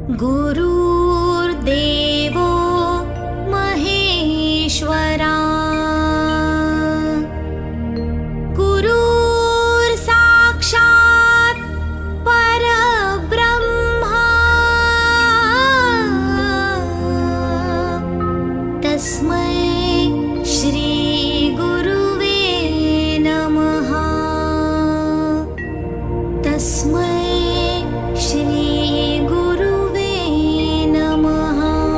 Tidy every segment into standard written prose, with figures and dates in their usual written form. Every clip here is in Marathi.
गुरुर्देवो महेश्वरा गुरुर्साक्षात् परब्रह्मा तस्मै श्री गुरुवे नमः। तस्मै श्री गुरुवे नमः।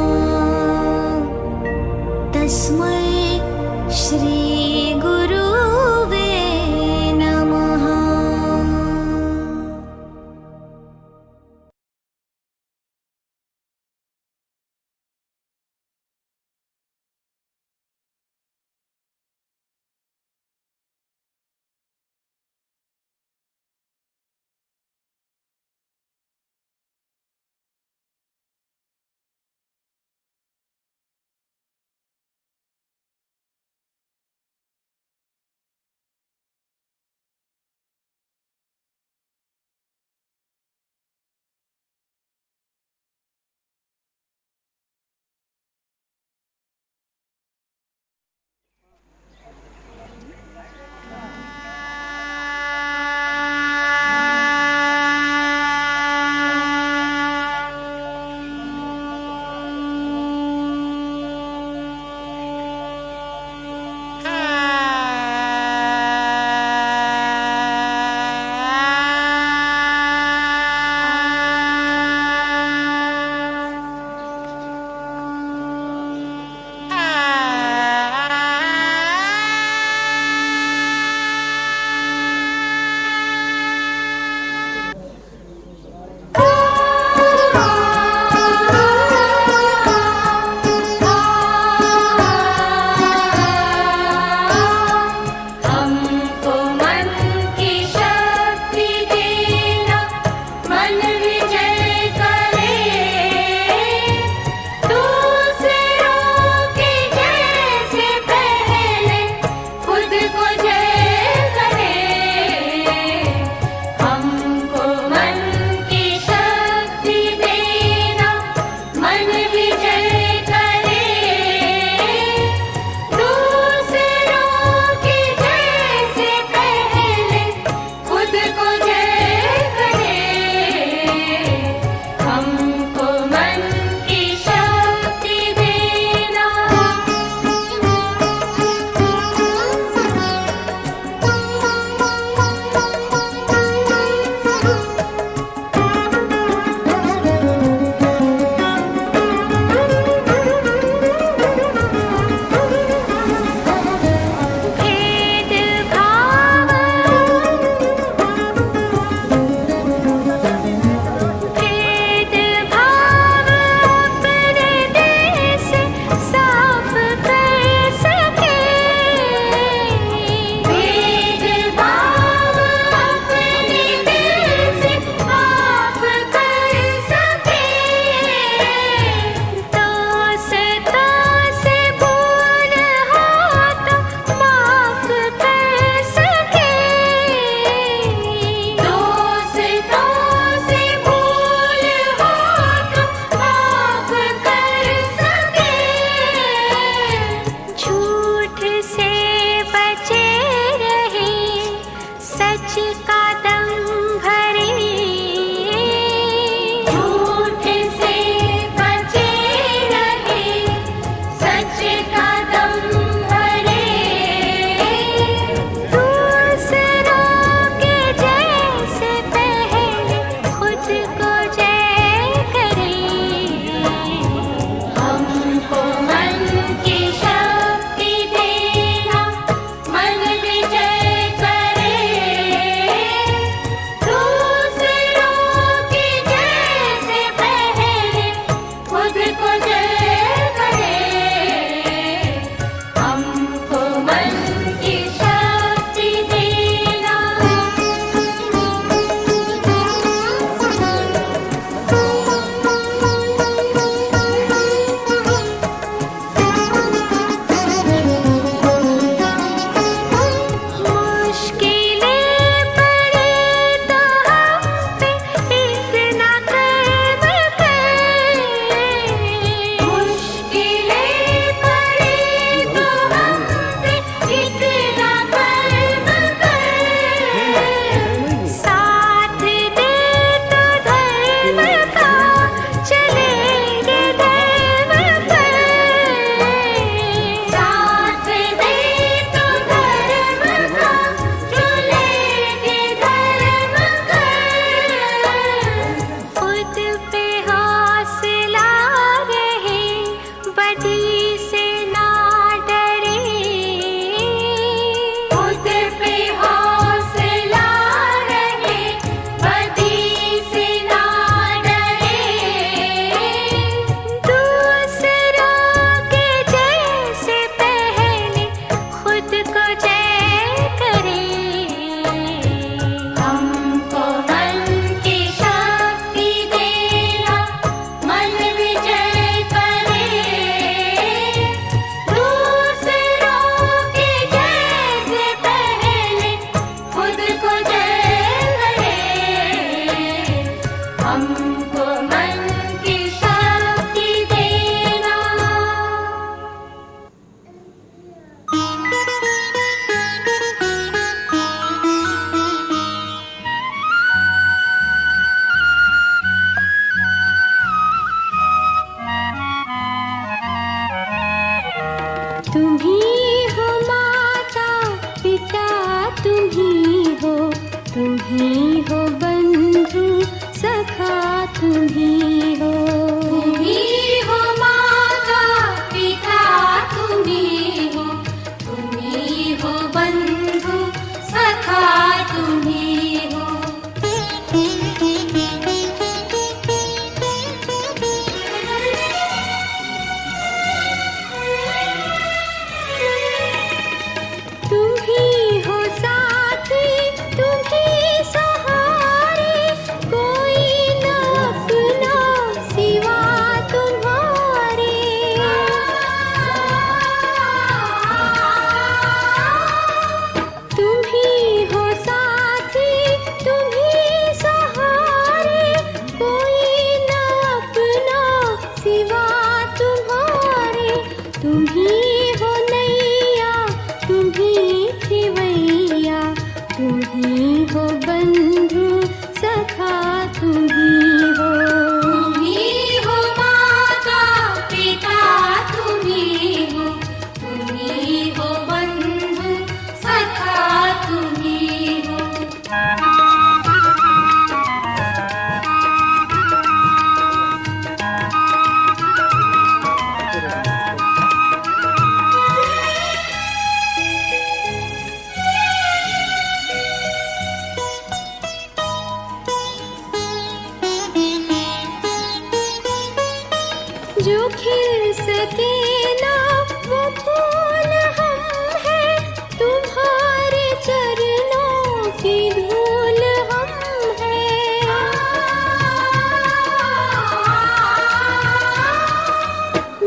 जो खिल सके ना वो फूल हम हैं, तुम्हारे चरणों की धूल हम हैं।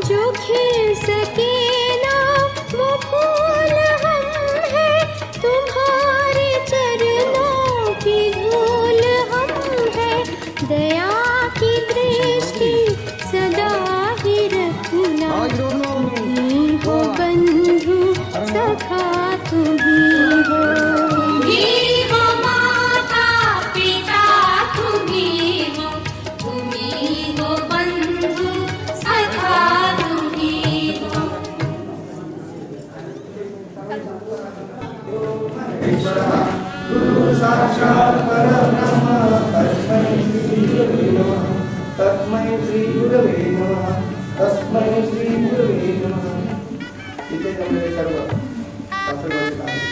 जो खिल सके ना वो फूल हम हैं, तुम्हारे चरणों की धूल हम हैं। दया की दृष्टि सदा ही रखना, तुम्ही हो बंधु सखा तुम्ही हो। तुम्ही हो माता पिता तुम्ही हो बंधु सखा तुम्ही हो। गुरु साक्षात् परब्रह्म तस्मै श्री गुरवे नमः। तस्मै श्री गुरवे नमः। तस्मै श्री गुरवे नमः। इथे जमलेले सर्व शास्त्रज्ञ आहेत,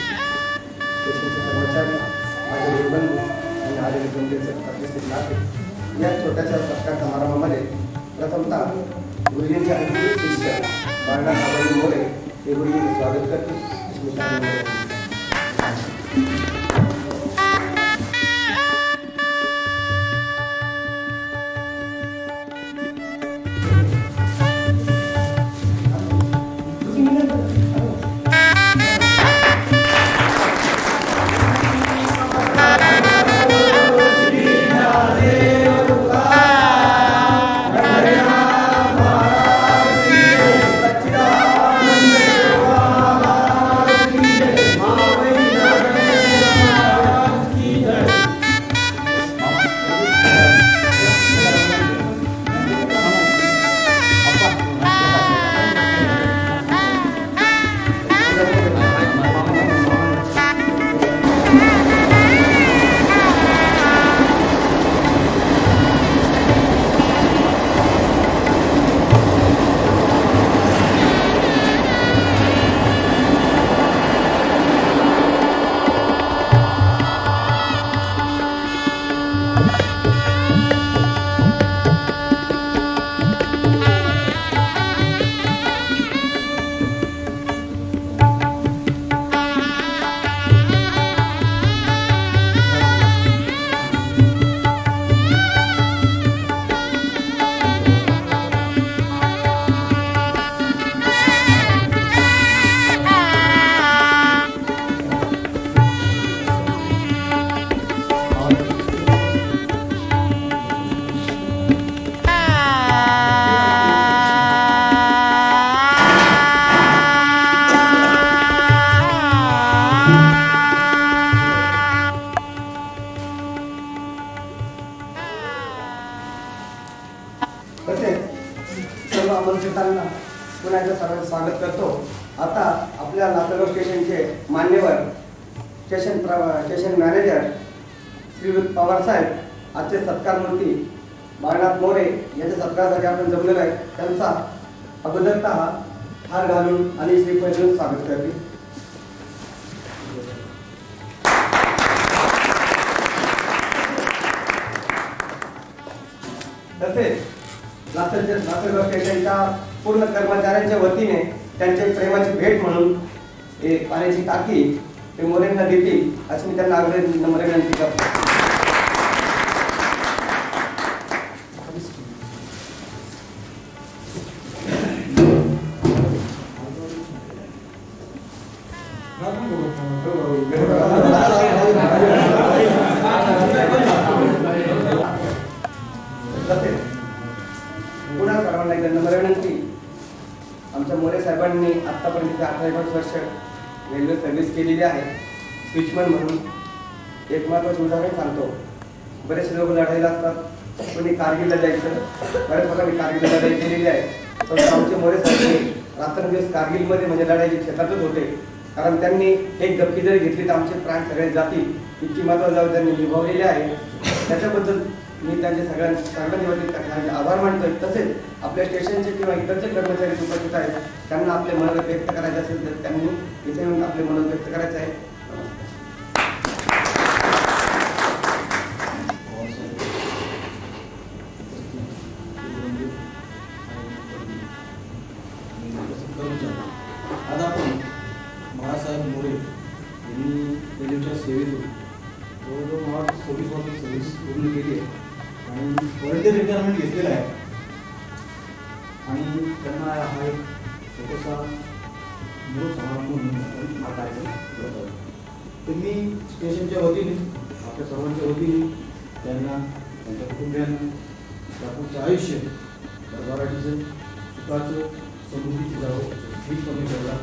देशाचे कर्मचारी, माझे बंधू आणि आलेले जमलेले उपस्थित नाते, या छोट्याशा सत्कार समारंभामध्ये प्रथमतः गुरुजींचे अंतिम शिष्य बाळा नावाई मोरे हे गुरुजींचे स्वागत करतील. स्मिता मोरे. सर्व आमंत्रितांना पुन्हा एकदा सर्वांचं स्वागत करतो. आता आपल्या लासलगाव स्टेशनचे मान्यवर स्टेशन मॅनेजर श्रीयुत पवार साहेब आजचे सत्कारमूर्ती बाळनाथ मोरे यांच्या सत्कारासाठी आपण जमलेलो आहे. त्यांचा अगोदरतः हार घालून आणि श्रीफळ देऊन स्वागत करतील. तसेच लासलगाव स्टेशनच्या पूर्ण कर्मचाऱ्यांच्या वतीने त्यांच्या प्रेमाची भेट म्हणून एक पाण्याची टाकी ते मोरेंना देतील अशी मी त्यांना नम्र विनंती करतो. पुन्हा सर्वांना एकदा नम्र विनंती, आमच्या मोरे साहेबांनी आतापर्यंत 18 वर्ष रेल्वे सर्व्हिस केलेली आहे. स्विचमन म्हणून एक महत्त्वाचं उदाहरण सांगतो. बरेचसे लोक लढाईला असतात, कोणी कारगिलला जायचं, बऱ्याच लोकांनी कारगिलला लढाई केलेली आहे. पण आमचे मोरे साहेब रात्रंदिवस कारगिलमध्ये म्हणजे लढाईच्या क्षेत्रातच होते. कारण त्यांनी एक गप्पी जरी घेतली तर आमचे प्राण सगळे जातील इतकी महत्त्वाची जबाबदारी त्यांनी निभावलेली आहे. त्याच्याबद्दल मी त्यांचे सर्वांच्या वतीने आभार मानतोय. तसेच आपल्या स्टेशनचे किंवा इतरचे कर्मचारी उपस्थित आहेत, त्यांना आपले मनोगत व्यक्त करायचे असेल तर त्यांनी इथे येऊन आपले मनोगत व्यक्त करायचे आहे. आणि त्यांना हा एक छोटासा मूळ समारंभ म्हणून आपण हा कार्यक्रम करत आहोत. तर मी स्टेशनच्या वतीने आपल्या सर्वांच्या वतीने त्यांना त्यांच्या कुटुंबियांना त्यापुढचं आयुष्य भरभराटीचं सुखाचं समृद्धीचं जावं ही कमी करायला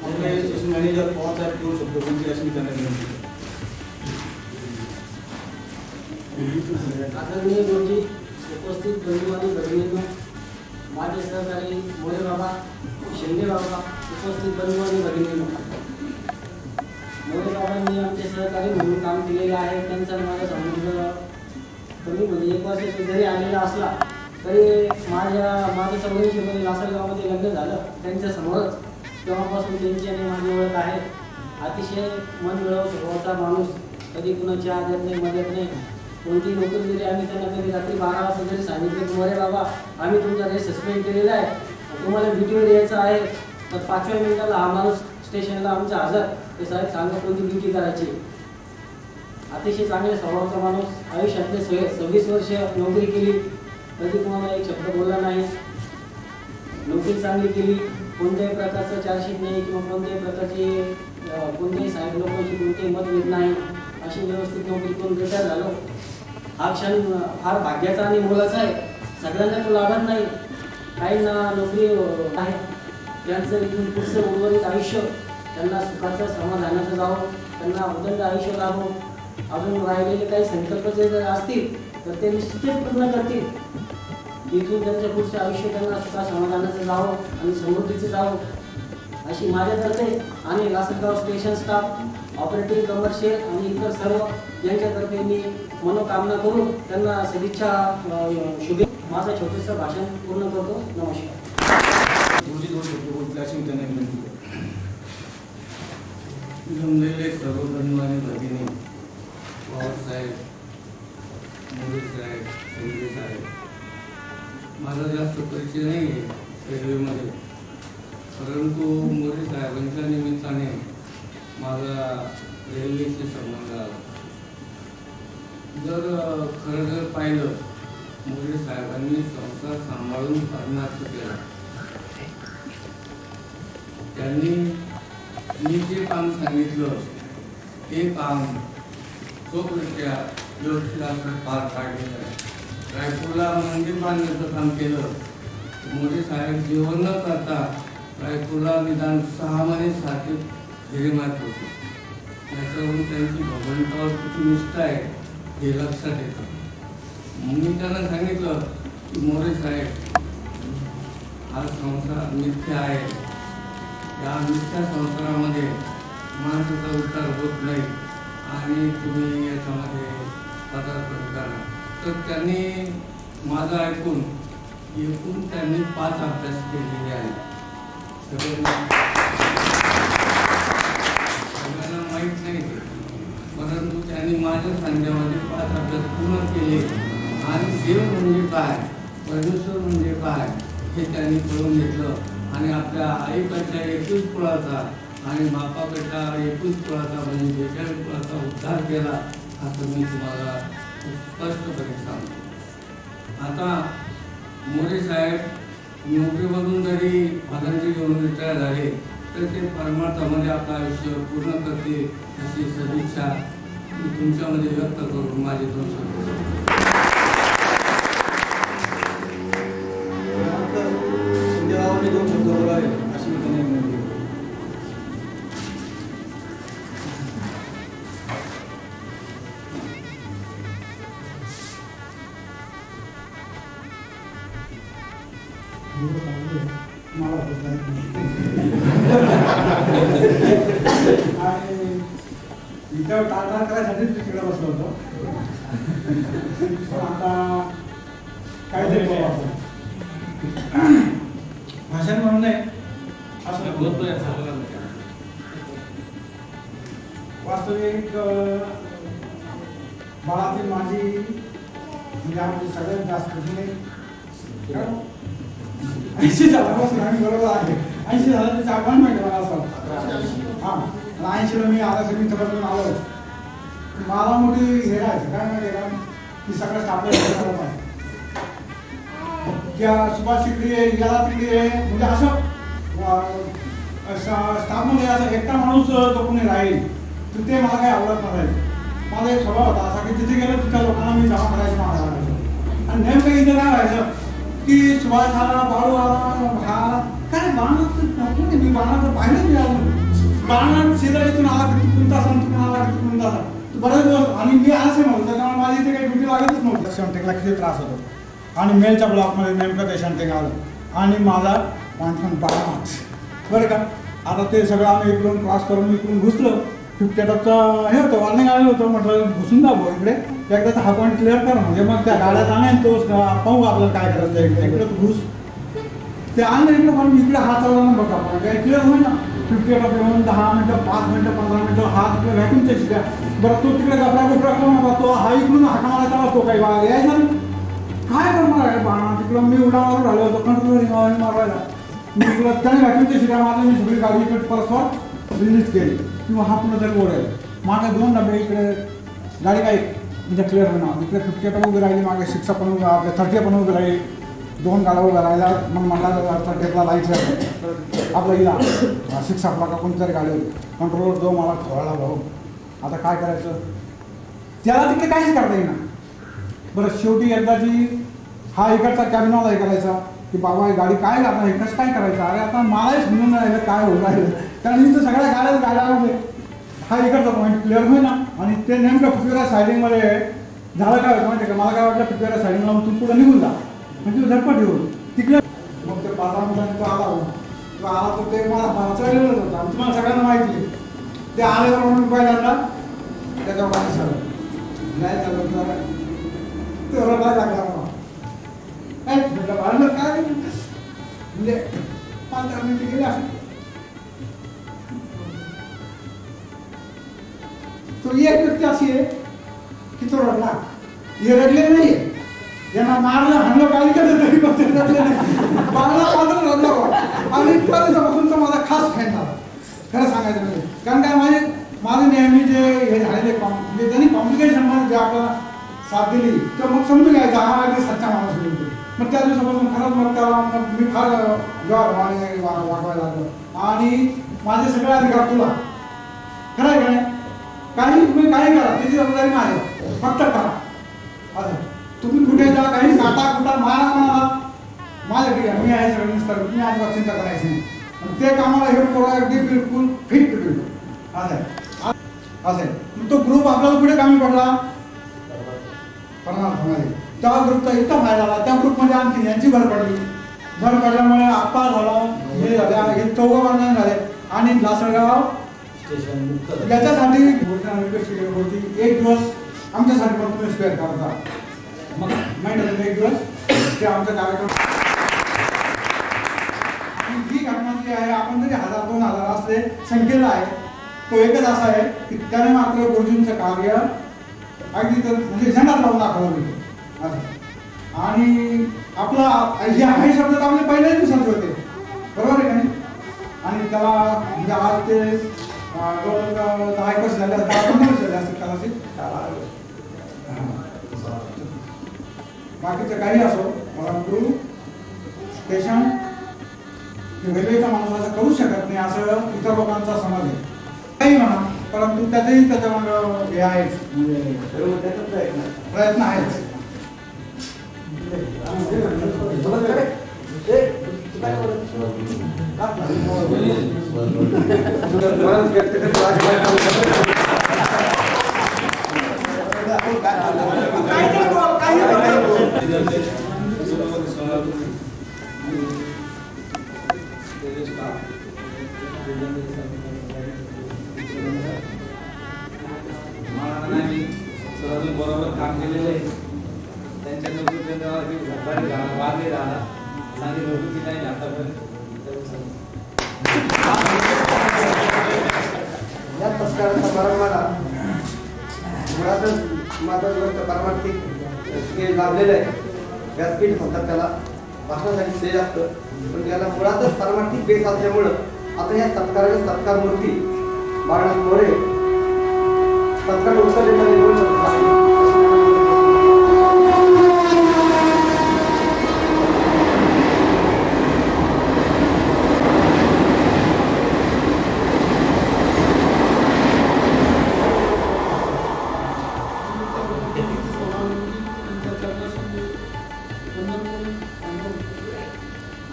आपले स्टेशन मॅनेजर पवार साहेब देऊ शकतो कोणती अशी त्यांना विनंती. आदरणीय गुरुजी, उपस्थित बंधू आणि भगिनींनो, माझे सहकारी मोरे बाबा, शिंदे बाबा, उपस्थित बंधू आणि भगिनींनो, मोरे बाबांनी आमचे सहकारी म्हणून काम केलेलं आहे. त्यांचा माझा संबंध कमी म्हणजे 1 वर्ष जरी आलेला असला तरी माझं 84 मध्ये लासलगावमध्ये लग्न झालं त्यांच्यासमोरच. तेव्हापासून त्यांची आणि माझी ओळख आहे. अतिशय मनमिळावू स्वभावाचा माणूस, कधी कुणाची आदत नाही, मदत नाही. कोणती नोकरी जरी आम्ही त्यांना कधी रात्री 12 वाजता जरी सांगितलं की मोरे बाबा आम्ही तुमचा रेस सस्पेंड केलेला आहे, तुम्हाला ड्युटीवर यायचं आहे, तर 5व्या मिनिटाला हा माणूस स्टेशनला आमचा हजर. ते साहेब सांगा कोणती ड्युटी करायची. अतिशय चांगल्या स्वभावाचा माणूस, आयुष्यातले 26 वर्ष नोकरी केली, कधी कोणाला एक शब्द बोलला नाही. नोकरी चांगली केली, कोणत्याही प्रकारचं चार्जशीट नाही किंवा कोणत्याही प्रकारची कोणत्याही साहेब लोकांची कोणतेही मतभेद नाही, अशी व्यवस्थित नोकरी करून रिटायर झालो. हा क्षण फार भाग्याचा आणि मोलाचा आहे. सगळ्यांना तो लाभत नाही. काहींना नोकरी आहे, त्यांचं इथून पुढचं उर्वरित आयुष्य त्यांना सुखाचं समाधानाचं जावं, त्यांना उदंड आयुष्य लाभो. अजून राहिलेले काही संकल्प जर असतील तर ते निश्चितच पूर्ण करतील. इथून त्यांचं पुढचं आयुष्य त्यांना सुखा समाधानाचं जावं आणि समृद्धीचं जावं, अशी माझ्यातर्फे आणि Lasalgaon station staff, operative, commercial आणि इतर सर्व यांच्यातर्फे मी मनोकामना करून त्यांना सदिच्छा शुभेच्छा. माझं छोटंसं भाषण पूर्ण करतो. नमस्कार. गुरुजी दोन शब्द बोलतील अशी मी त्यांना विनंती करतो. जमलेले सर्व बंधू आणि भगिनी, पवार साहेब, मोरे साहेब, शिंदे साहेब, माझा जास्त परिचय नाही आहे रेल्वेमध्ये, परंतु मोरे साहेबांच्या निमित्ताने माझा रेल्वेशी संबंध आला. खरं जर पाहिलं, मोरे साहेबांनी संसार सांभाळून करण्याचं केला. त्यांनी मी जे काम सांगितलं ते काम चोखरित्या व्यवस्थित पार पाडलेलं आहे. रायपूरला मंदिर बांधण्याचं काम केलं. मोरे साहेब जेवण न करता रायपूरला निदान 6 महिने साठी हिरेमात होते. याच्यावरून त्यांची भगवंतावर किती निष्ठा आहे हे लक्षात येतं. मी त्यांना सांगितलं की मोरे साहेब, हा संसार मिथ्या आहे. या मिथ्या संसारामध्ये माणसाचा उद्धार होत नाही आणि तुम्ही याच्यामध्ये पदार्पण करा. तर त्यांनी माझं ऐकून एकूण त्यांनी 5 अभ्यास केलेले आहेत. सगळ्यांना माहीत नाही, परंतु त्यांनी माझ्या सांगण्यामध्ये 5 अभ्यास पूर्ण केले आणि देव म्हणजे काय, परमेश्वर म्हणजे काय हे त्यांनी कळून घेतलं आणि आपल्या आईकडच्या 21 कुळाचा आणि बापाकडच्या 21 कुळाचा म्हणजे 42 कुळाचा उद्धार केला, असं मी तुम्हाला स्पष्टपणे सांगतो. आता मोरे साहेब नोकरीमधून जरी पदंती घेऊन रिटायर झाले तर ते परमार्थामध्ये आपलं आयुष्य पूर्ण करतील अशी सदिच्छा मी तुमच्यामध्ये व्यक्त करून माझे 2 शब्द. शिंदेबाबांनी 2 शब्द बोलावे अशी मी त्यांना विनंती करतो. इथं टाळटाळ करायसाठीच तिकडे बसलो होतो. पण आता काहीतरी करू आपण. भाषण म्हणून नाही असं वास्तविक बाळातील माझी म्हणजे आमची सगळ्यात जास्त 80 झाल्यापासून आम्ही बरोबर आहे. 80 झालं त्याची अपॉइंटमेंट मला असं. हां, 80ला मी आता सगळी तपासून आलो. मला मोठी हे राहायचं काय माहिती का की सगळं स्टाफला पाहिजे क्या सुभाष तिकडे आहे याला तिकडे आहे म्हणजे असं स्टाफमध्ये असं एकटा माणूस जो कोणी राहील तर ते मला काही आवडत नसायचं. माझा एक स्वभाव होता असा की जिथे गेलं तिथल्या लोकांना मी जमा करायचं मला आवडायचं. आणि नेमकं इथं काय व्हायचं की सुभाष आला बाळू आला हा काय बाणात मी बाणात पाहिलं मी अजून बाणात सीधा इथून आला की तिकडून तासा तिकडून आला की तिकडून तासा बरेच दिवस आणि मी असे नव्हतं त्यामुळे माझी इथे काही ड्युटी लागतच नव्हतं. शंटेकला किती त्रास होतो आणि मेलच्या ब्लॉकमध्ये नेमकं ते शंटेक आलं आणि माझा माणसानं बाणात बरं का. आता ते सगळं आम्ही इकडून क्रॉस करून इकडून घुसलो 58चं हे होतं वॉर्निंग आलेलं होतं म्हटलं घुसून जा भाऊ इकडे एकदा तर हा पॉईंट क्लिअर कर म्हणजे मग त्या गाड्या जाणार तो पाहू आपल्याला काय करायचं इकडे इकडे घुस ते आणलं इकडे पण इकडे हा चालला ना बघा आपण काय क्लिअर होईल ना 58 येऊन 10 मिनटं 5 मिनटं 15 मिनटं हा तिकडे व्हॅक्यूमच्या शिट्या बरं तो तिकडे गपरा गुपरा करून नका तो हा इकडून हाका मारायचा तो काही वागा यायचा काय करणार आहे बाणा तिकडं मी उडा मारून राहिलो होतो कंट्रोल मारायला मी इकडं त्याने व्हॅक्यूमच्या शिट्या मारल्या मी सगळी गाडी इकडे परस्पर रिलीज केली किंवा हा पुन्हा तरी ओढेल मागे 2 डबे इकडे गाडी काही म्हणजे क्लिअर होणार इकडे 58 उभी राहिली मागे 6 पण आपल्या 30 पण उभी राहिली 2 गाड्या उभ्या राहिल्या मग मला 30ला लाईट आपलं हिला 6 आपला का कोणतरी गाडी होती कंट्रोलवर जो मला ठेवायला भाऊ आता काय करायचं त्याला तिकडे काहीच करता येईना. बरं शेवटी एकदाची हा इकडचा कॅबिनवाला हे करायचा की बाबा ही गाडी काय जाणार आहे कसं काय करायचं अरे आता मलाही समजून राहिलं काय होत राहिलं कारण इथं सगळ्या गाड्या हा इकडचा पॉईंट क्लिअर होईल ना आणि ते नेमकं पृथ्वीराज सायडिंगमध्ये झालं काय होतं माहिती का मला काय वाटलं पृथ्वीराज सायडिंगला तू पुढे निघून जा म्हणजे झटपट येऊन तिकडे मग ते 5 मिनिटांनी तो आला तर ते मला चढलेलंच होतं आणि तुम्हाला सगळ्यांना माहिती ते आल्यावर म्हणून पहिल्यांदा त्याच्यावर पाणी सगळं नाही चालत ते रडायला लागला मला काय म्हटलं वाढलं काय म्हणजे 5-10 मिनिटं गेले असं तो एक व्यक्ती अशी आहे की तो रडला हे रडले नाही ज्यांना मारलं हाणलं काही केलं तरी पण ते रडले नाही बाळाला मात्र रडला आणि त्या दिवसापासून तो माझा खास फॅन झाला खरं सांगायचं म्हणजे कारण काय माझे नेहमी जे हे झालेले म्हणजे त्यांनी कॉम्प्लिकेशनमध्ये जे आपल्याला साथ दिली तर मग समजून घ्यायचा हा अगदी सच्चा माणूस होईल मग त्या दिवसापासून खरंच मग त्याला मग मी फार जॉब वागवायला लागलो आणि माझे सगळे अधिकार तुला खरं आहे का नाही काही तुम्ही काही करा त्याची जबाबदारी माझी फक्त करा असं तुम्ही कुठे जा काही काटा कुठा मारा म्हणाला माझ्या ठीक आहे मी आहे सगळं मिस्टर मी अजिबात चिंता करायची नाही ते कामाला हे पोरा अगदी बिलकुल फिट बिलकुल असं आहे असं आहे तो ग्रुप आपल्याला पुढे कामी पडला त्या ग्रुपचा इतका फायदा झाला त्या ग्रुपमध्ये आणखी यांची भर पडल्यामुळे आप्पा झाला हे झाले हे 4 बांधण झाले आणि लासलगाव याच्यासाठी होती 1 दिवस आमच्यासाठी पण तुम्ही स्पेअर करता मग माहिती 1 दिवस ते आमचा कार्यक्रम आणि ही घटना जी आहे आपण जरी 1000-2000 असले संख्येला आहे तो एकच असा आहे की त्याने मात्र गुरुजींचं कार्य अगदी तर म्हणजे झेंडात लावून दाखवलं गेलं आणि आपला हे शब्द तर आपले पहिल्याच दिवसाचे होते बरोबर आहे का नाही आणि त्याला म्हणजे आज ते 10 वर्ष झाले 10-15 वर्ष झाले असतील कदाचित बाकीचं काही असो परंतु स्टेशन रेल्वेचा माणूस असं करू शकत नाही असं इतर लोकांचा समज आहे काही म्हणा परंतु त्याचंही त्याच्यावर हे आहेच म्हणजे प्रयत्न आहेच बरोबर काम केलेलं आहे त्यांच्या नोकरी वादे झाला चांगली नोकरी नाही आतापर्यंत या पुरस्काराचा परवाना मुळातच माझं पारमार्थिक स्टेज लाभलेलं आहे व्यासपीठ म्हणतात त्याला भाषणासाठी स्टेज असतं पण त्याला मुळातच पारमार्थिक बेस असल्यामुळं आता या सत्काराच्या सत्कार मूर्ती बाळनाथ मोरे पत्राला उत्तर देणारे 2 शब्द आहेत.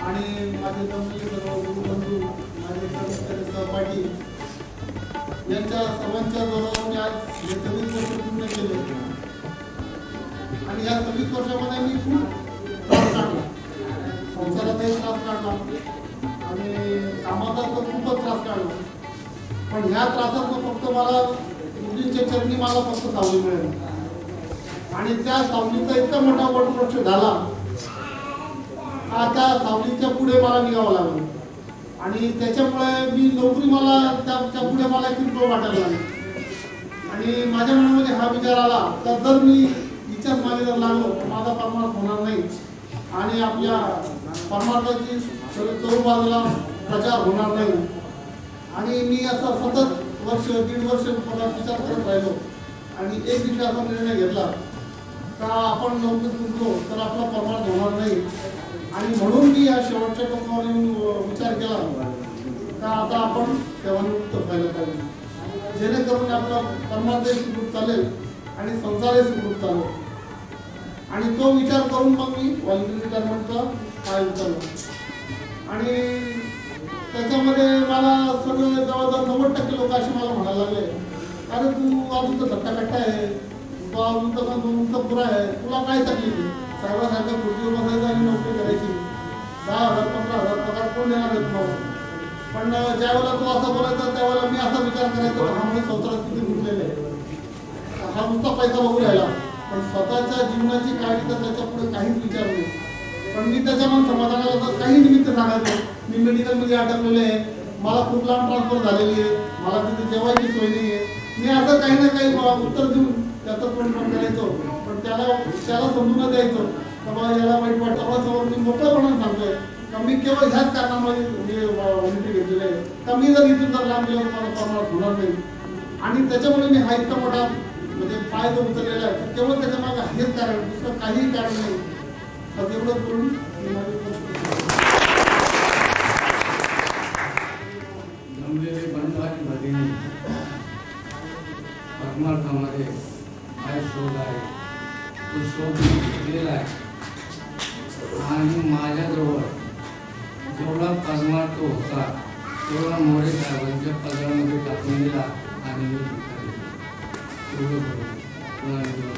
आणि माझे जमलेले सर्व गुरुबंधू, माझे कर्मचारी सहपाठी यांच्या सर्वांच्या जोरावर मी आज हे 26 वर्ष पूर्ण केले. आणि या 26 वर्षामध्ये मी खूप त्रास काढला, संसाराचाही त्रास काढला आणि कामाचा तर खूपच त्रास काढला. पण ह्या त्रासातून फक्त मला गुरुजींच्या चरणी मला फक्त सावली मिळाली. आणि त्या सावलीचा इतका मोठा वटवृक्ष झाला, त्या सावलीच्या पुढे मला निघावं लागलं. आणि त्याच्यामुळे मी नोकरी मला त्या पुढे मला किरकोळ वाटायला लागली. आणि माझ्या मनामध्ये हा विचार आला तर जर मी हिच्याच मागे जर लागलो तर माझा परमार्थ होणार नाही आणि आपल्या परमार्थाची चोर बाजूला प्रचार होणार नाही. आणि मी असं सतत वर्ष 1.5 वर्ष मला विचार करत राहिलो. आणि एक दिवशी असा निर्णय घेतला का आपण नोकरीत गुंतलो तर आपला परमार्थ होणार नाही. आणि म्हणून मी या शेवटच्या टप्प्यावर येऊन विचार केला का आता आपण सेवानिवृत्त व्हायला पाहिजे, जेणेकरून आपला परमार्थही सुखरूप चालेल आणि संसारही सुखरूप चालेल. आणि तो विचार करून मग मी व्हॉलंटरी रिटायरमेंटचा पाय उचलला. आणि त्याच्यामध्ये मला सगळे जवळजवळ 90% लोक असे मला म्हणायला लागले, अरे तू अजून तर धट्टाकट्टा आहे, तू अजून तर पुरा आहे, तुला काय तकलीफ आहे, साहेबासारख्या खुर्चीवर बसायचं आणि नोकरी करायची, 10,000 15,000 पगार कोण देणार आहे तुम्हाला. पण ज्यावेळेला तो असा बोलायचा त्यावेळेला मी असा विचार करायचा हा म्हणजे संसारात किती गुंतलेले आहे, हा नुसता पैसा बघू राहिला पण स्वतःच्या जीवनाची काळजी तर त्याच्या पुढे काहीच विचार नाही. पण मी त्याच्या मन समाधानाला तर काही निमित्त सांगायचो, मी मेडिकलमध्ये अटकलेले आहे, मला खूप लांब ट्रान्सफर झालेली आहे, मला तिथे जेवायची सोय नाही आहे. मी असं काही ना काही उत्तर देऊन त्याचं तोंड पण करायचो. पण त्याला समजून द्यायचं का बाबा याला वाईट वाटतं. मी मोकळेपणाने सांगतोय का मी केवळ ह्याच कारणामुळे व्हॉलंटरी घेतलेलं आहे का मी जर इथून जर लांब गेलो मला परमार्थ होणार नाही. आणि त्याच्यामुळे मी हा इतका मोठा म्हणजे पाय जो उचललेला आहे केवळ त्याच्या मागे हेच कारण, दुसरं काहीही कारण नाही. तर तेवढं करून मी जमलेले बंधू आणि भगिनी, परमार्थामध्ये काय शोध आहे तो शोध घेतलेला आहे. आणि माझ्याजवळ जेवढा परमार्थ होता तेवढा मोरे साहेबांच्या पदरामध्ये टाकून दिला आणि मी तेवढं करून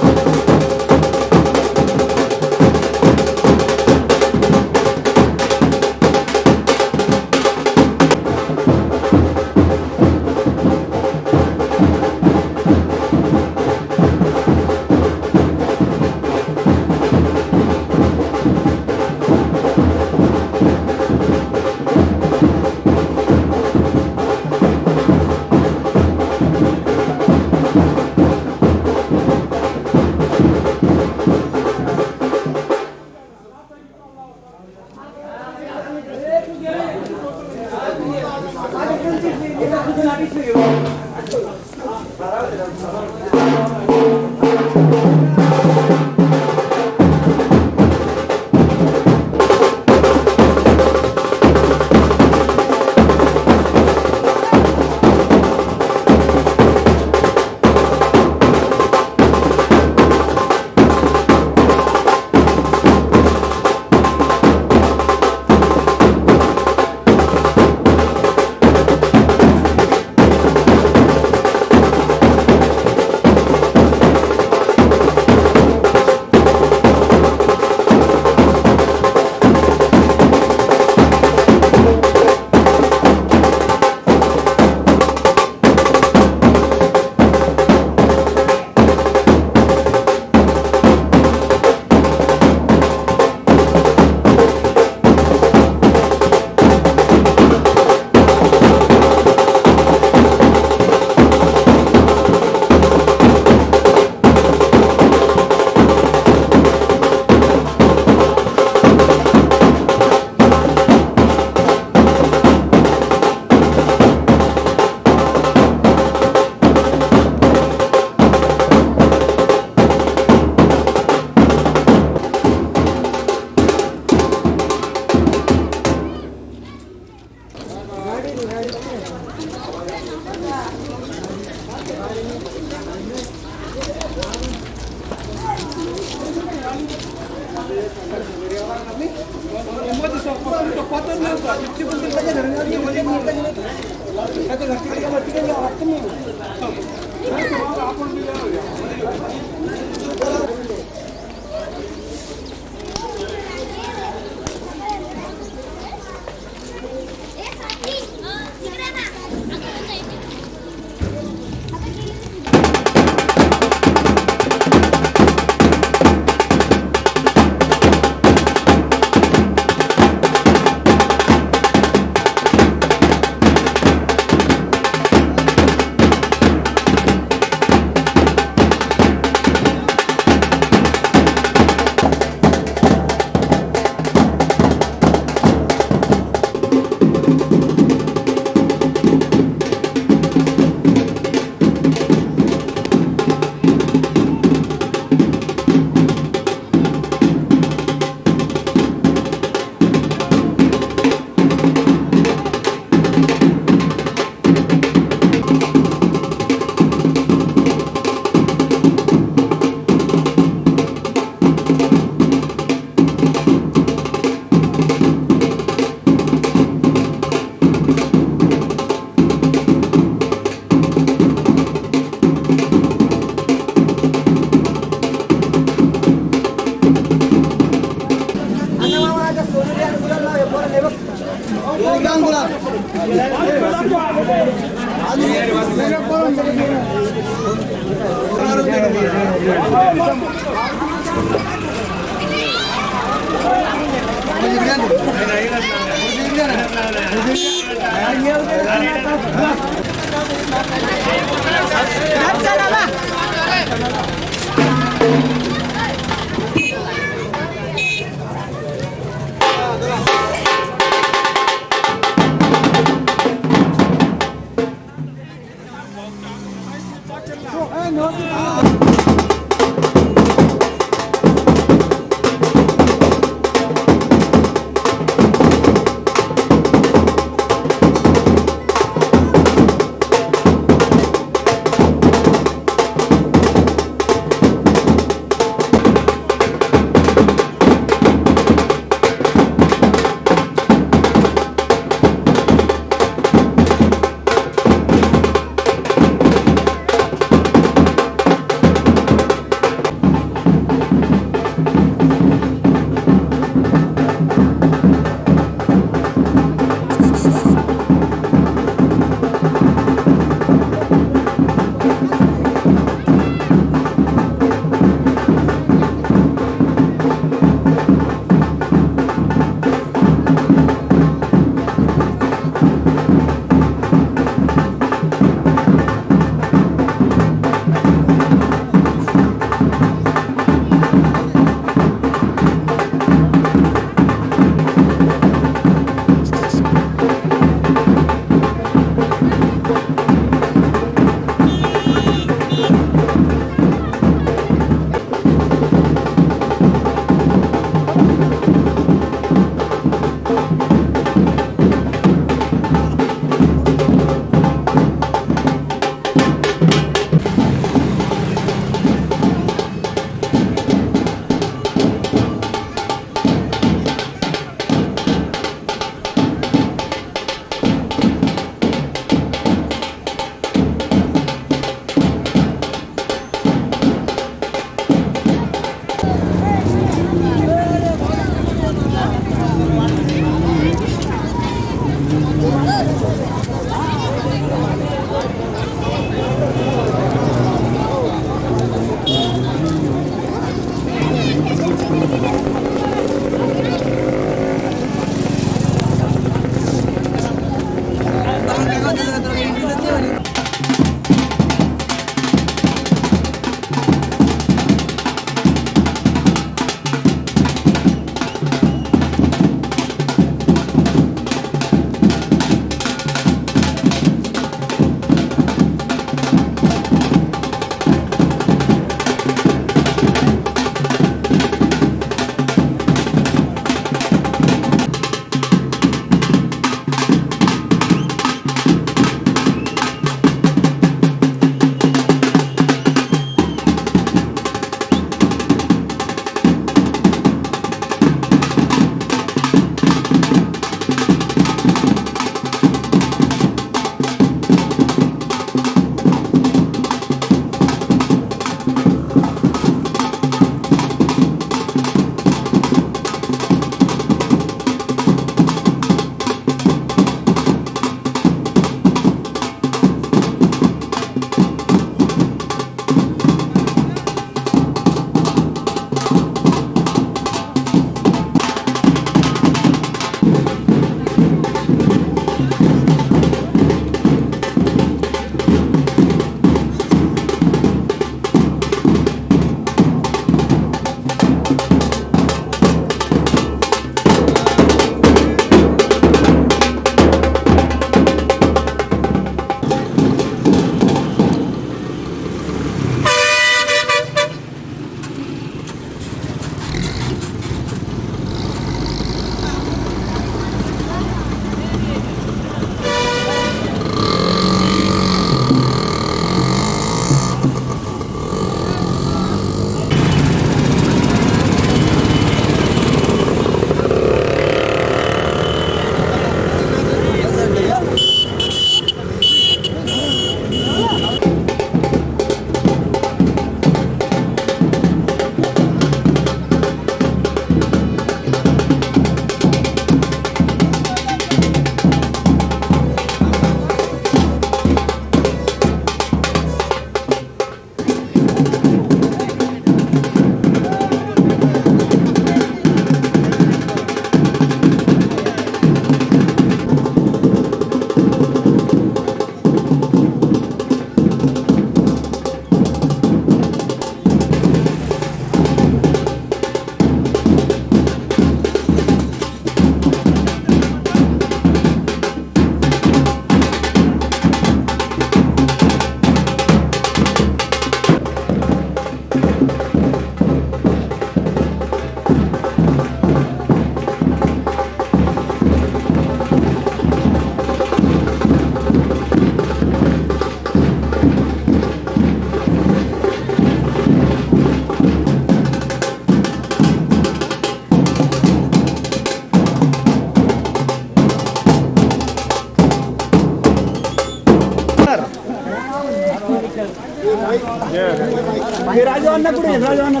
राजवांना कुठे राजवांना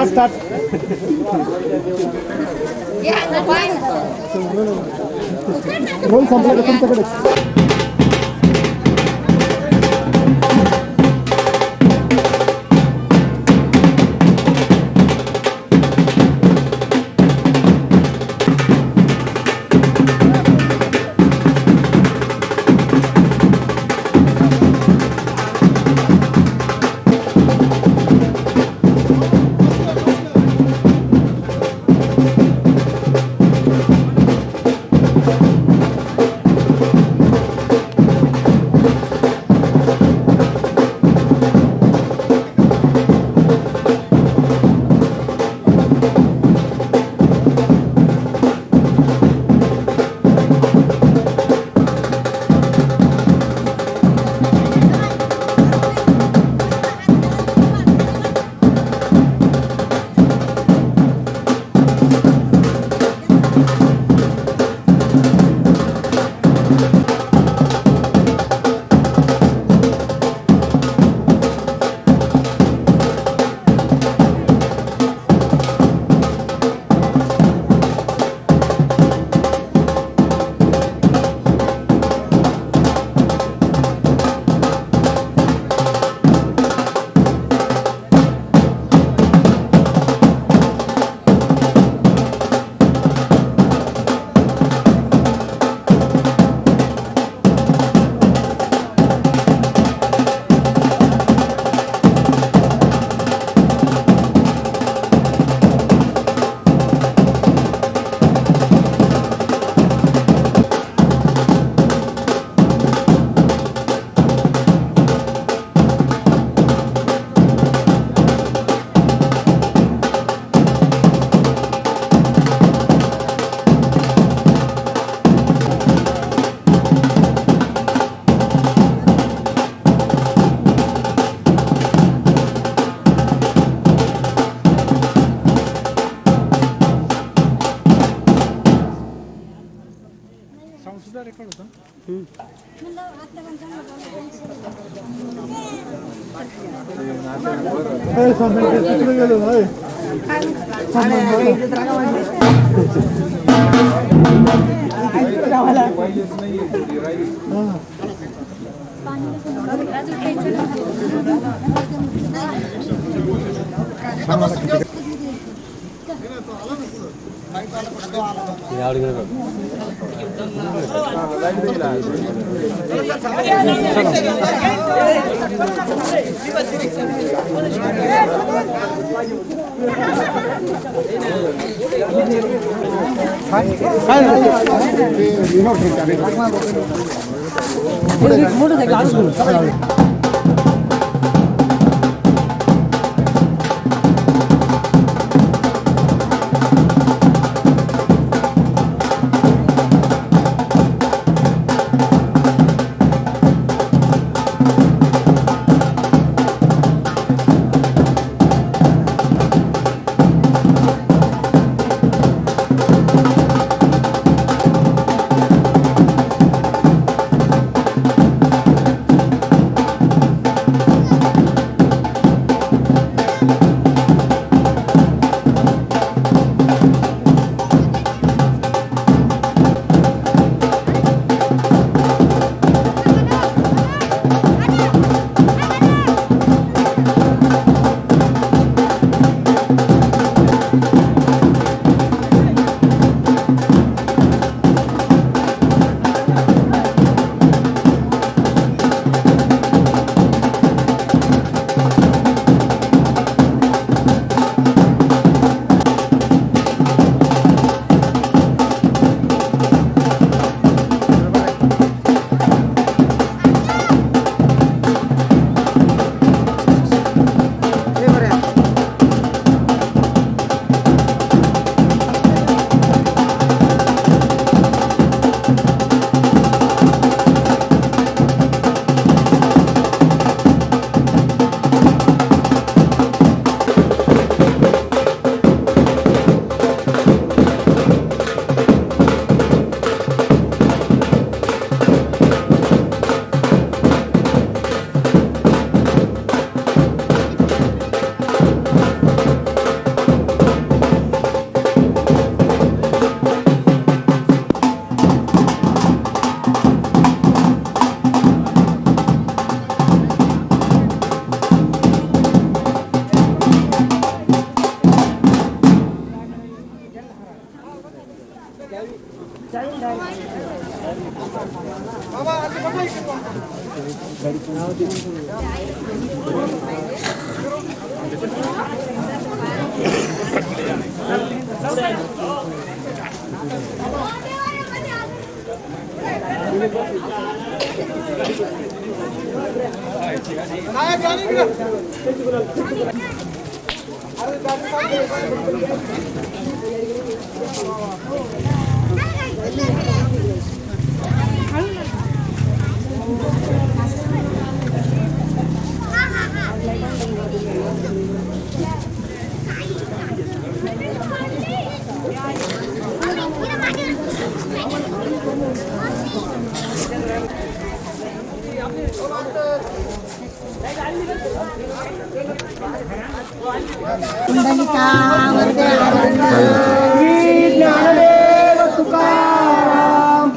स्टार्ट रोल संपला का तुमच्याकडे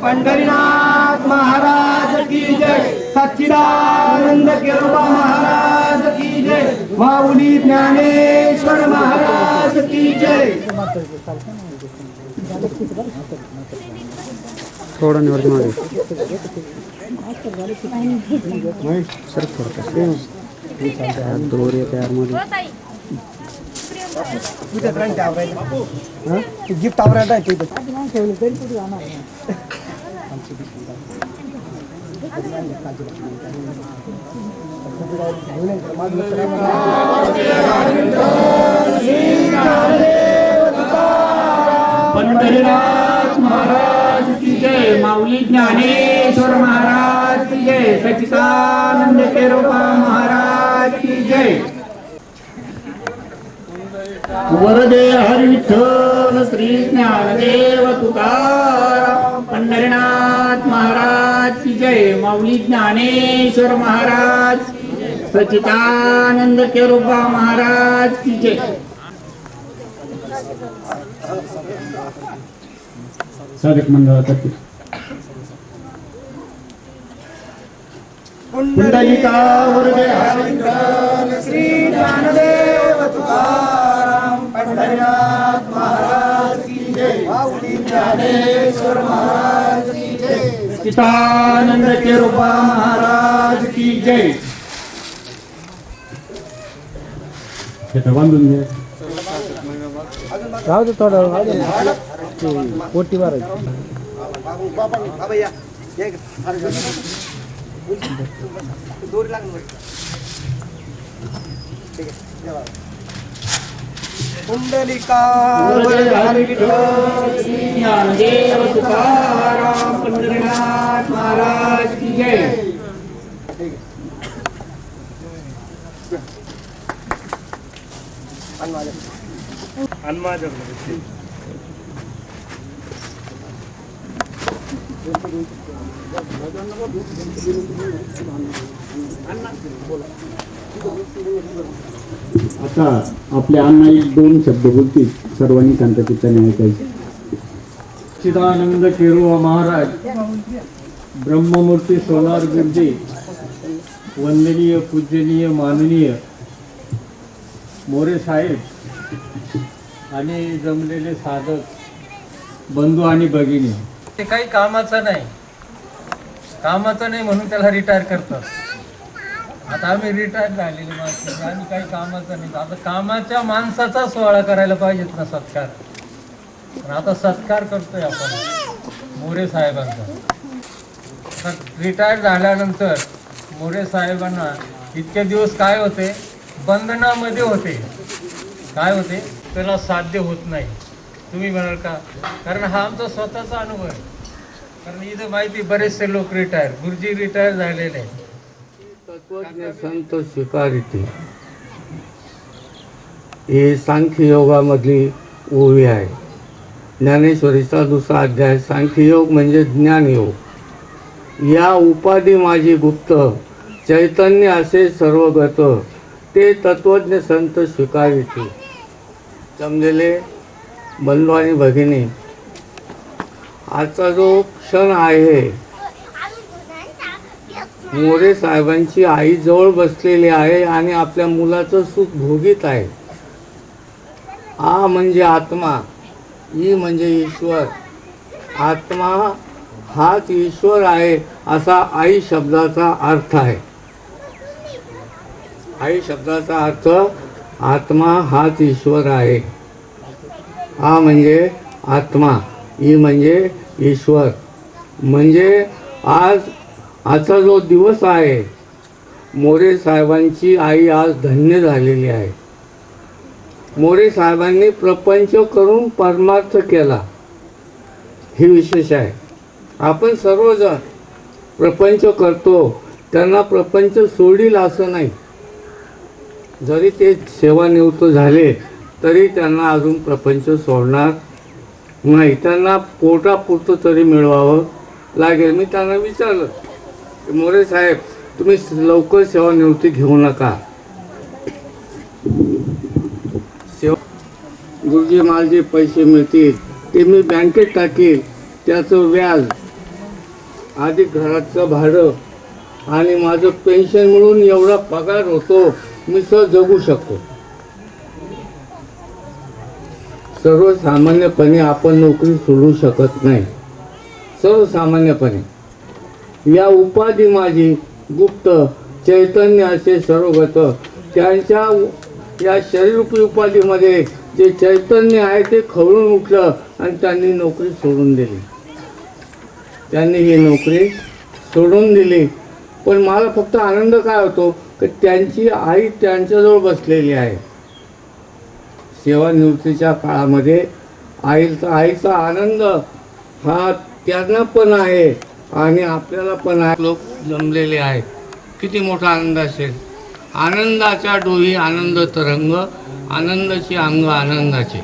पंढरीनाथ महाराज की जय, सच्चिदानंद केरोबा महाराज की जय, माऊली ज्ञानेश्वर महाराज की जय. थोड़ा निवड मागे सर थोडं दोर येते यारमध्ये गिफ्ट आवरायला पंढरीनाथ महाराज की जय, माऊली ज्ञानेश्वर महाराज की जय, सच्चिदानंद केरोबा महाराज की जय. वरदे हरी विठ्ठल श्री ज्ञानदेव तुकाराम, पंढरीनाथ महाराज की जय. माऊली ज्ञानेश्वर महाराज सच्चिदानंद केरोबा महाराज की जय. साधक मंडळातर्फे पुंडलिका वरदे हरिद्रान श्री ज्ञानदेव तुकाराम पंढरीनाथ महाराज की जय. माऊली ज्ञानेश्वर महाराज की जय. सच्चिदानंद केरोबा महाराज की जय. हे बांधून घ्या. राहू दे थोडं पोटी मारायची. बाबा या दोरी लागणार. ठीक आहे. पुंडलिका वरदे हरिद्रान श्री ज्ञानदेव तुकाराम पंढरीनाथ महाराज की जय. आता आपले अण्णा एक दोन शब्द बोलतील. सर्वांनी शांतचित्ताने ऐकायचे. चिदानंद केरोबा महाराज ब्रह्ममूर्ती सोनार गुरुजी, वंदनीय पूजनीय माननीय मोरे साहेब आणि जमलेले साधक बंधू आणि भगिनी. ते काही कामाचं नाही म्हणून त्याला रिटायर करतात. आता आम्ही रिटायर झालेले माणसं आणि काही कामाचं नाही. आता कामाच्या माणसाचा सोहळा करायला पाहिजेत ना सत्कार. पण आता सत्कार करतोय आपण मोरे साहेबांचा. रिटायर झाल्यानंतर मोरे साहेबांना इतके दिवस काय होते, बंधनामध्ये होते. काय होते, त्याला साध्य होत नाही. तुम्ही म्हणाल का, कारण हा आमचा स्वतःचा अनुभव आहे. कारण इथं माहिती बरेचसे लोक रिटायर, गुरुजी रिटायर झालेले आहेत. तत्वज्ञ संत स्वीकारिते हे सांख्य योगामधली ओवी आहे. ज्ञानेश्वरीचा दुसरा अध्याय. सांख्ययोग म्हणजे ज्ञानयोग. या उपाधी माझी गुप्त, चैतन्य असे सर्वगत, ते तत्वज्ञ संत स्वीकारिते. जमलेले बंधू आणि भगिनी, आजचा जो क्षण आहे, मोरे साहेबांची आई जवळ बसलेली आहे आणि आपल्या मुलाचं सुख भोगीत आहे. आ म्हणजे आत्मा, ई म्हणजे ईश्वर. आत्मा हाच ईश्वर आहे असा आई शब्दाचा अर्थ आहे. आई शब्दाचा अर्थ आत्मा हाच ईश्वर आहे. आ म्हणजे आत्मा, ई म्हणजे ईश्वर. म्हणजे आजचा जो दिवस आहे, मोरे साहेबांची आई आज धन्य झालेली आहे. मोरे साहेबांनी प्रपंच करून परमार्थ केला, हे विशेष आहे. आपण सर्वजण प्रपंच करतो, त्यांना प्रपंच सोडील असं नाही. जरी ते सेवानिवृत्त झाले तरी त्यांना अजून प्रपंच सोडणार नाही. त्यांना पोटापुरतं तरी मिळवावं लागेल. मी त्यांना विचारलं, मोरे साहेब, तुम्ही लवकर सेवानिवृत्ती घेऊ नका. गुरुजी, मला जे पैसे मिळतील ते मी बँकेत टाकील. त्याचं व्याज, अधिक घराचं भाडं आणि माझं पेन्शन मिळून एवढा पगार होतो, मी सहज जगू शकतो. सर्वसामान्यपणे आपण नोकरी सोडू शकत नाही. सर्वसामान्यपणे या उपाधी माझी गुप्त, चैतन्य असे सर्वगत. त्यांच्या या शरीररूपी उपाधीमध्ये जे चैतन्य आहे ते खवळून उठलं आणि त्यांनी नोकरी सोडून दिली. त्यांनी ही नोकरी सोडून दिली. पण मला फक्त आनंद काय होतो की त्यांची आई त्यांच्याजवळ बसलेली आहे. सेवानिवृत्तीच्या काळामध्ये आईचा आनंद हा त्यांना पण आहे आणि आपल्याला पण आहे. लोक जमलेले आहेत, किती मोठा आनंद असेल. आनंदाच्या डोही आनंद तरंग, आनंदाची अंग आनंदाचे.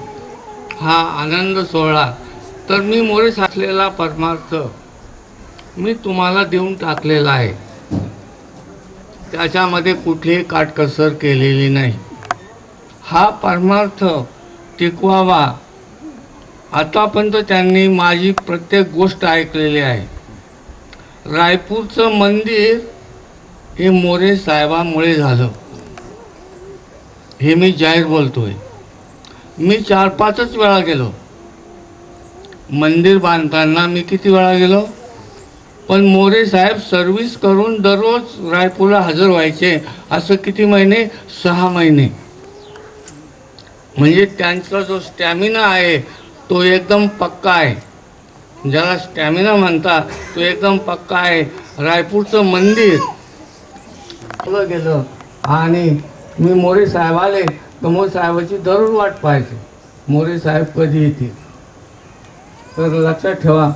हा आनंद सोहळा. तर मी मोरे साचलेला परमार्थ मी तुम्हाला देऊन टाकलेला आहे. त्याच्यामध्ये कुठलीही काटकसर केलेली नाही. हा परमार्थ टिकवावा. आतापर्यंत त्यांनी माझी प्रत्येक गोष्ट ऐकलेली आहे. रायपूरचं मंदिर हे मोरे साहेबांमुळे झालं, हे मी जाहीर बोलतोय. मी 4-5 वेळा गेलो मंदिर बांधताना. मी किती वेळा गेलो, पण मोरे साहेब सर्व्हिस करून दररोज रायपूरला हजर व्हायचे. असं किती महिने, 6 महिने. म्हणजे त्यांचा जो स्टॅमिना आहे तो एकदम पक्का आहे. ज्याला स्टॅमिना म्हणतात तो एकदम पक्का आहे. रायपूरचं मंदिर गेलं आणि मी मोरे साहेब आले तर मोरे साहेबाची दररोज वाट पाहायची, मोरे साहेब कधी येतील. तर लक्षात ठेवा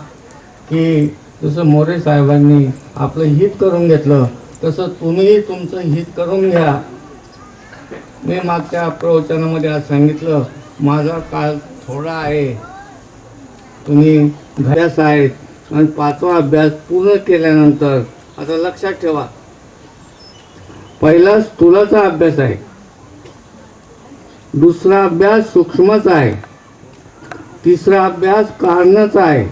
की जसं मोरे साहेबांनी आपलं हित करून घेतलं तसं तुम्हीही तुमचं हित करून घ्या. मी मागच्या प्रवचनामध्ये आज सांगितलं, माझा काळ थोडा आहे. तुम्ही अभ्यास आहेत आणि 5वा अभ्यास पूर्ण केल्यानंतर आता लक्षात ठेवा, पहिला स्थूलाचा अभ्यास आहे, दुसरा अभ्यास सूक्ष्मचा आहे, तिसरा अभ्यास कारणाचा आहे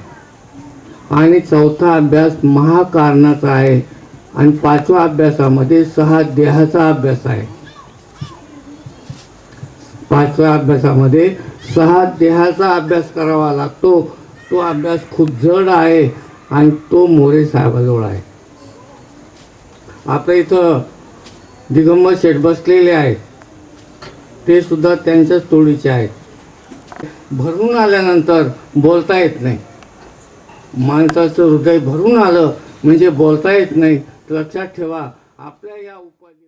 आणि चौथा अभ्यास महाकारणाचा आहे आणि 5व्या अभ्यासामध्ये 6 देहाचा अभ्यास आहे. 5व्या अभ्यासामध्ये 6 देहाचा अभ्यास करावा लागतो. तो अभ्यास खूप जड आहे आणि तो मोरे साहेबाजवळ आहे. आपल्या इथं दिगंबर शेठ बसलेले आहेत, ते सुद्धा त्यांच्याच तोडीचे आहेत. भरून आल्यानंतर बोलता येत नाही. माणसाचं हृदय भरून आलं म्हणजे बोलता येत नाही. लक्षात ठेवा, आपल्या या उपाधी